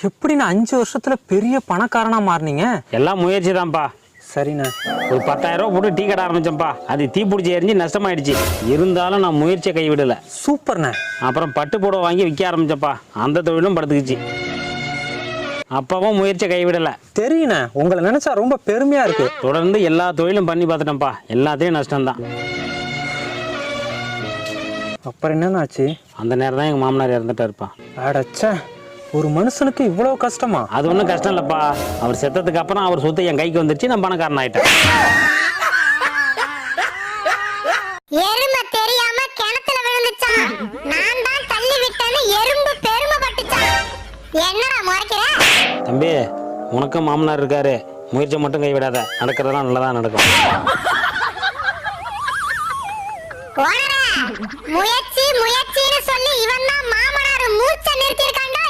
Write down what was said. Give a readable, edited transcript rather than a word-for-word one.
எப்படிண்ணா 5 வருஷத்துல பெரிய பணக்காரனா மாறினீங்க? எல்லாம் முயற்சி தான்ப்பா. சரிண்ணா. ஒரு 10,000 ரூபா போட்டு டீ கடை ஆரம்பிச்சேன்ப்பா. அது தீ பிடிச்சி எரிஞ்சு நஷ்டமாயிடுச்சு. இருந்தாலும் நான் முயற்சியை கைவிடலை. சூப்பர்ண்ணா. அப்புறம் பட்டு புடவை வாங்கி விற்க ஆரம்பிச்சப்பா. அந்த தொழிலும் படுத்துக்குச்சு. அப்பவும் முயற்சியை கைவிடலை. தெரியுண்ணா, உங்களை நினைச்சா ரொம்ப பெருமையா இருக்கு. தொடர்ந்து எல்லா தொழிலும் பண்ணி பார்த்துட்டேன்ப்பா. எல்லாத்தையும் நஷ்டம்தான். அப்புறம் என்னன்னு ஆச்சு? அந்த நேரம் தான் எங்கள் மாமனார் இறந்துட்டாருப்பா. அடச்சே, ஒரு மனுஷனுக்கு இவ்வளவு கஷ்டமா? அது ஒன்றும் கஷ்டம் இல்லைப்பா. அவர் செத்ததுக்கு அப்புறம் அவர் சொத்து என் கைக்கு வந்துருச்சு. நான் பணக்காரன் ஆயிட்டேன். எருமை தெரியாம கிணத்துல விழுந்துச்சான். நான் தான் தள்ளி விட்டேன்னு எறும்பு பெருமைப்பட்டுச்சான். என்னடா முறைக்கிற? தம்பி, உனக்கும் மாமனார் இருக்காரு. முயற்சி மட்டும் கைவிடாத. நடக்கிறதெல்லாம் நல்லதான் நடக்கும். முயற்சி முயற்சின்னு சொல்லி இவன் தான் மாமனார் மூச்சை நிறுத்திருக்காண்டோ.